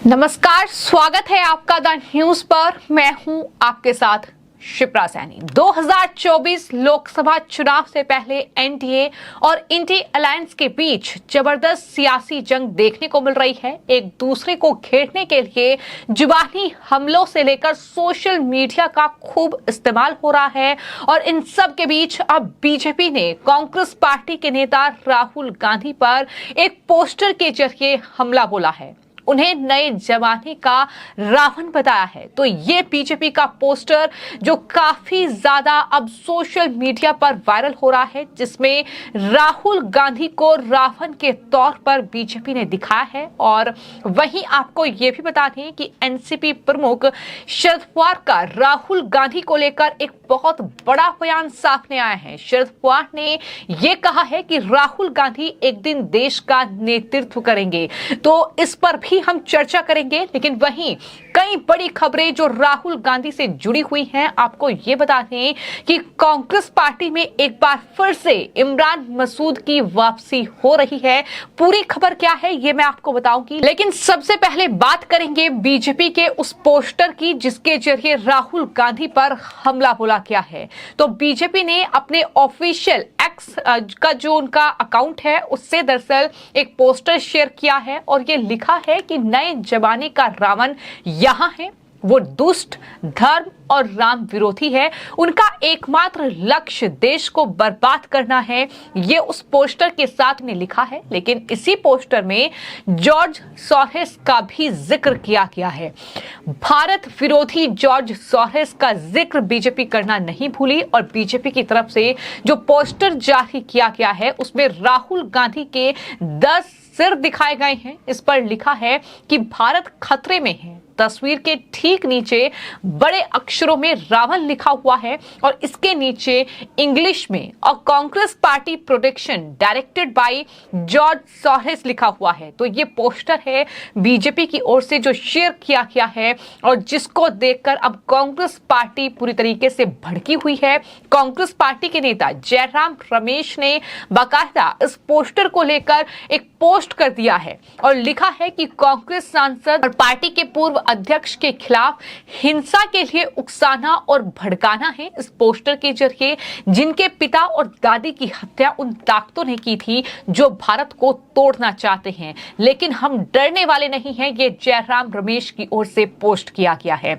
नमस्कार, स्वागत है आपका द न्यूज पर। मैं हूं आपके साथ शिप्रा सैनी। 2024 लोकसभा चुनाव से पहले एनडीए और इंडी अलायंस के बीच जबरदस्त सियासी जंग देखने को मिल रही है। एक दूसरे को घेरने के लिए जुबानी हमलों से लेकर सोशल मीडिया का खूब इस्तेमाल हो रहा है और इन सब के बीच अब बीजेपी ने कांग्रेस पार्टी के नेता राहुल गांधी पर एक पोस्टर के जरिए हमला बोला है, उन्हें नए जमाने का रावण बताया है। तो ये बीजेपी का पोस्टर जो काफी ज्यादा अब सोशल मीडिया पर वायरल हो रहा है, जिसमें राहुल गांधी को रावण के तौर पर बीजेपी ने दिखाया है। और वहीं आपको ये भी बता दें कि एनसीपी प्रमुख शरद पवार का राहुल गांधी को लेकर एक बहुत बड़ा बयान सामने आया है। शरद पवार ने यह कहा है कि राहुल गांधी एक दिन देश का नेतृत्व करेंगे, तो इस पर भी हम चर्चा करेंगे। लेकिन वहीं कई बड़ी खबरें जो राहुल गांधी से जुड़ी हुई हैं, आपको ये बता दें कि कांग्रेस पार्टी में एक बार फिर से इमरान मसूद की वापसी हो रही है। पूरी खबर क्या है ये मैं आपको बताऊंगी, लेकिन सबसे पहले बात करेंगे बीजेपी के उस पोस्टर की जिसके जरिए राहुल गांधी पर हमला बोला गया है। तो बीजेपी ने अपने ऑफिशियल एक्स का जो उनका अकाउंट है उससे दरअसल एक पोस्टर शेयर किया है और ये लिखा है कि नए जमाने का रावण यहां है, वो दुष्ट, धर्म और राम विरोधी है, उनका एकमात्र लक्ष्य देश को बर्बाद करना है। ये उस पोस्टर के साथ ने लिखा है। लेकिन इसी पोस्टर में जॉर्ज सोरोस का भी जिक्र किया गया है। भारत विरोधी जॉर्ज सोरोस का जिक्र बीजेपी करना नहीं भूली और बीजेपी की तरफ से जो पोस्टर जारी किया गया है उसमें राहुल गांधी के 10 सिर दिखाए गए हैं। इस पर लिखा है कि भारत खतरे में है। तस्वीर के ठीक नीचे बड़े अक्षरों में रावण लिखा हुआ है और इसके नीचे इंग्लिश में और Congress party protection directed by George Soros लिखा हुआ है। तो ये पोस्टर है बीजेपी की ओर से जो शेयर किया गया है और जिसको देखकर अब कांग्रेस पार्टी पूरी तरीके से भड़की हुई है। कांग्रेस पार्टी के नेता जयराम रमेश ने बाकायदा इस पोस्टर को लेकर एक पोस्ट कर दिया है और लिखा है कि कांग्रेस सांसद और पार्टी के पूर्व अध्यक्ष के खिलाफ हिंसा के लिए उकसाना और भड़काना है। इस पोस्टर के जरिए जिनके पिता और दादी की हत्या उन ताकतों ने की थी जो भारत को तोड़ना चाहते हैं, लेकिन हम डरने वाले नहीं हैं। ये जयराम रमेश की ओर से पोस्ट किया गया है।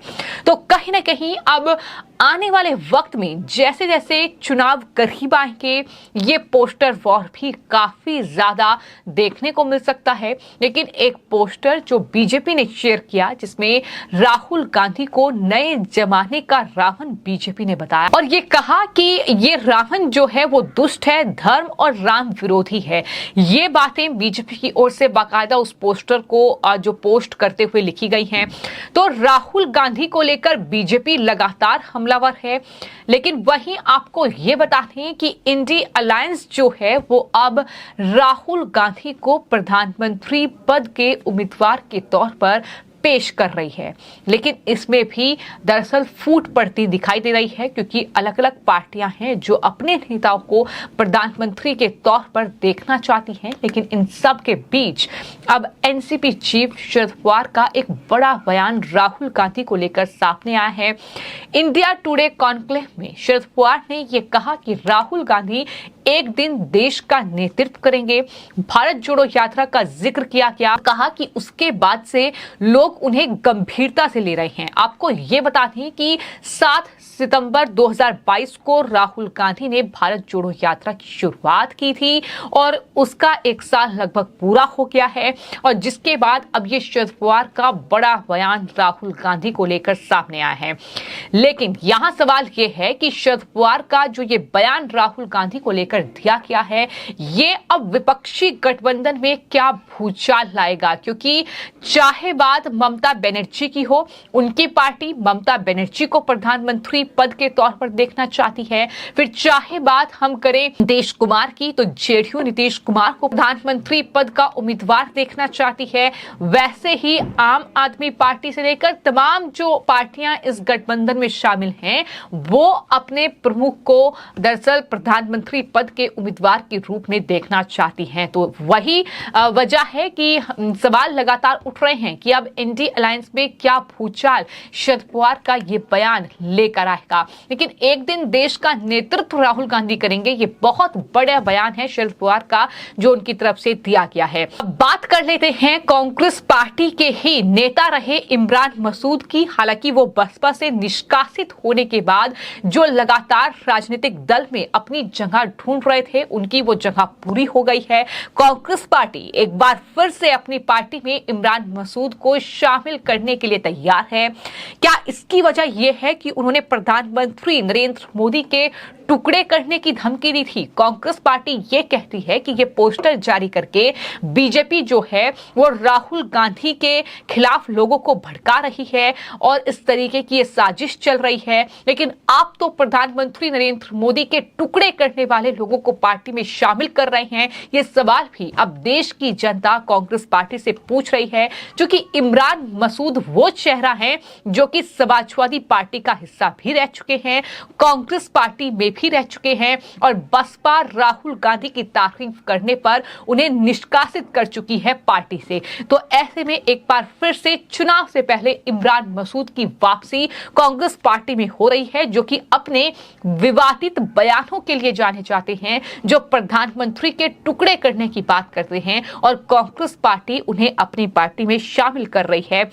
तो कहीं ना कहीं अब आने वाले वक्त में जैसे जैसे चुनाव करीब आएंगे ये पोस्टर वॉर भी काफी ज्यादा देखने को मिल सकता है। लेकिन एक पोस्टर जो बीजेपी ने शेयर किया जिसमें राहुल गांधी को नए जमाने का रावण बीजेपी ने बताया और ये कहा कि ये रावण जो है वो दुष्ट है, धर्म और राम विरोधी है। ये बातें बीजेपी की ओर से बाकायदा उस पोस्टर को जो पोस्ट करते हुए लिखी गई हैं। तो राहुल गांधी को लेकर बीजेपी लगातार हमलावर है। लेकिन वहीं आपको ये बताते हैं कि इंडी अलायंस जो है वो अब राहुल गांधी को प्रधानमंत्री पद के उम्मीदवार के तौर पर पेश कर रही है। लेकिन इसमें भी दरअसल फूट पड़ती दिखाई दे रही है क्योंकि अलग अलग पार्टियां हैं जो अपने नेताओं को प्रधानमंत्री के तौर पर देखना चाहती हैं। लेकिन इन सब के बीच अब एनसीपी चीफ शरद पवार का एक बड़ा बयान राहुल गांधी को लेकर सामने आया है। इंडिया टुडे कॉन्क्लेव में शरद पवार ने यह कहा कि राहुल गांधी एक दिन देश का नेतृत्व करेंगे। भारत जोड़ो यात्रा का जिक्र किया गया, कहा कि उसके बाद से लोग उन्हें गंभीरता से ले रहे हैं। आपको ये बता दें कि 7 सितंबर 2022 को राहुल गांधी ने भारत जोड़ो यात्रा की शुरुआत की थी और उसका 1 साल लगभग पूरा हो गया है और जिसके बाद अब ये शरद पवार का बड़ा बयान राहुल गांधी को लेकर सामने आया है। लेकिन यहां सवाल ये है कि शरद पवार का जो ये बयान राहुल गांधी को लेकर दिया गया है ये अब विपक्षी गठबंधन में क्या भूचाल लाएगा, क्योंकि चाहे बात ममता बनर्जी की हो, उनकी पार्टी ममता बनर्जी को प्रधानमंत्री पद के तौर पर देखना चाहती है। फिर चाहे बात हम करें नीतीश कुमार की, तो जेडीयू नीतीश कुमार को प्रधानमंत्री पद का उम्मीदवार देखना चाहती है। वैसे ही आम आदमी पार्टी से लेकर तमाम जो पार्टियां इस गठबंधन में शामिल हैं वो अपने प्रमुख को दरअसल प्रधानमंत्री पद पद के उम्मीदवार के रूप में देखना चाहती हैं। तो वही वजह है कि सवाल लगातार उठ रहे हैं कि अब इंडी अलायंस में क्या भूचाल शरद पवार का ये बयान लेकर आएगा। लेकिन एक दिन देश का नेतृत्व राहुल गांधी करेंगे, ये बहुत बड़ा बयान है शरद पवार का जो उनकी तरफ से दिया गया है। अब बात कर लेते हैं कांग्रेस पार्टी के ही नेता रहे इमरान मसूद की। हालांकि वो बसपा से निष्कासित होने के बाद जो लगातार राजनीतिक दल में अपनी जगह ढूंढ रहे थे, उनकी वो जगह पूरी हो गई है। कांग्रेस पार्टी एक बार फिर से अपनी पार्टी में इमरान मसूद को शामिल करने के लिए तैयार है। क्या इसकी वजह यह है कि उन्होंने प्रधानमंत्री नरेंद्र मोदी के टुकड़े करने की धमकी दी थी? कांग्रेस पार्टी ये कहती है कि ये पोस्टर जारी करके बीजेपी जो है वो राहुल गांधी के खिलाफ लोगों को भड़का रही है और इस तरीके की ये साजिश चल रही है। लेकिन आप तो प्रधानमंत्री नरेंद्र मोदी के टुकड़े करने वाले लोगों को पार्टी में शामिल कर रहे हैं। ये सवाल भी अब देश की जनता कांग्रेस पार्टी से पूछ रही है, क्योंकि इमरान मसूद वो चेहरा है जो कि समाजवादी पार्टी का हिस्सा भी रह चुके हैं, कांग्रेस पार्टी में भी रह चुके हैं और बसपा राहुल गांधी की तारीफ करने पर उन्हें निष्कासित कर चुकी है पार्टी से। तो ऐसे में एक बार फिर से चुनाव से पहले इमरान मसूद की वापसी कांग्रेस पार्टी में हो रही है, जो कि अपने विवादित बयानों के लिए जाने जाते हैं, जो प्रधानमंत्री के टुकड़े करने की बात करते हैं और कांग्रेस पार्टी उन्हें अपनी पार्टी में शामिल कर रही है।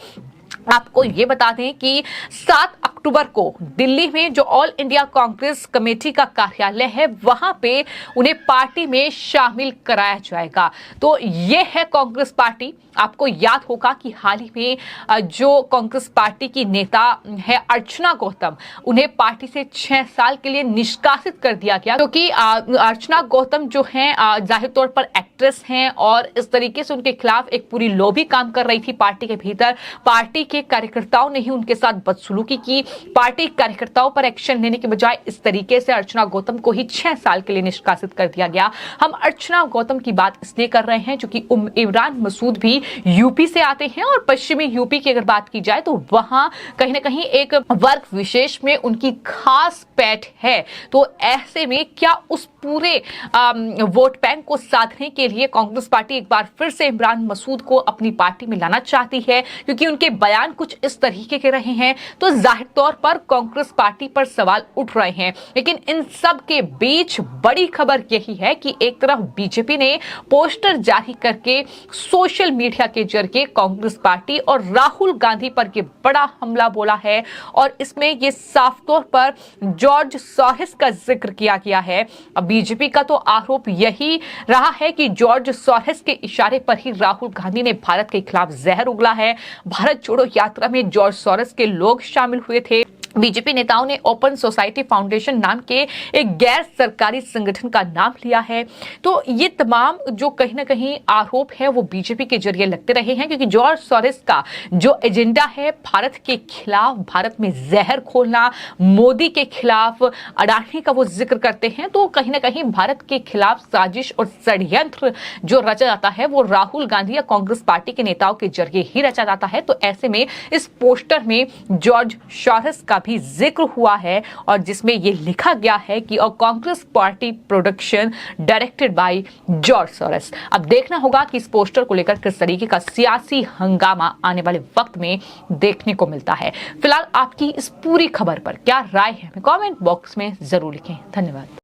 आपको ये बता दें कि 7 अक्टूबर को दिल्ली में जो ऑल इंडिया कांग्रेस कमेटी का कार्यालय है, वहां पे उन्हें पार्टी में शामिल कराया जाएगा। तो ये है कांग्रेस पार्टी। आपको याद होगा कि हाल ही में जो कांग्रेस पार्टी की नेता है अर्चना गौतम, उन्हें पार्टी से 6 साल के लिए निष्कासित कर दिया गया, क्योंकि अर्चना गौतम जो है जाहिर तौर पर एक्ट्रेस हैं और इस तरीके से उनके खिलाफ एक पूरी लॉबी काम कर रही थी पार्टी के भीतर। पार्टी के कार्यकर्ताओं ने ही उनके साथ बदसलूकी की। पार्टी कार्यकर्ताओं पर एक्शन लेने के बजाय इस तरीके से अर्चना गौतम को ही 6 साल के लिए निष्कासित कर दिया गया। हम अर्चना गौतम की बात इसलिए कर रहे हैं क्योंकि इमरान मसूद भी यूपी से आते हैं और पश्चिमी यूपी की अगर बात की जाए तो वहां कहीं ना कहीं एक वर्ग विशेष में उनकी खास पैठ है। तो ऐसे में क्या उस पूरे वोट बैंक को साधने के लिए कांग्रेस पार्टी एक बार फिर से इमरान मसूद को अपनी पार्टी में लाना चाहती है, क्योंकि उनके बयान कुछ इस तरीके के रहे हैं। तो जाहिर तौर पर कांग्रेस पार्टी पर सवाल उठ रहे हैं। लेकिन इन सब के बीच बड़ी खबर यही है कि एक तरफ बीजेपी ने पोस्टर जारी करके सोशल मीडिया के जरिए कांग्रेस पार्टी और राहुल गांधी पर यह बड़ा हमला बोला है और इसमें यह साफ तौर पर जॉर्ज सोरोस का जिक्र किया गया है। अब बीजेपी का तो आरोप यही रहा है कि जॉर्ज सोरोस के इशारे पर ही राहुल गांधी ने भारत के खिलाफ जहर उगला है। भारत जोड़ो यात्रा में जॉर्ज सोरोस के लोग शामिल हुए थे। बीजेपी नेताओं ने ओपन सोसाइटी फाउंडेशन नाम के एक गैर सरकारी संगठन का नाम लिया है। तो ये तमाम जो कहीं ना कहीं आरोप है वो बीजेपी के जरिए लगते रहे हैं, क्योंकि जॉर्ज सोरोस का जो एजेंडा है भारत के खिलाफ, भारत में जहर खोलना, मोदी के खिलाफ, अडानी का वो जिक्र करते हैं। तो कहीं ना कहीं भारत के खिलाफ साजिश और षड्यंत्र जो रचा जाता है वो राहुल गांधी या कांग्रेस पार्टी के नेताओं के जरिए ही रचा जाता है। तो ऐसे में इस पोस्टर में जॉर्ज सोरोस का भी जिक्र हुआ है और जिसमें यह लिखा गया है कि Congress party production directed by George Soros. अब देखना होगा कि इस पोस्टर को लेकर किस तरीके का सियासी हंगामा आने वाले वक्त में देखने को मिलता है। फिलहाल आपकी इस पूरी खबर पर क्या राय है, कमेंट बॉक्स में जरूर लिखें। धन्यवाद।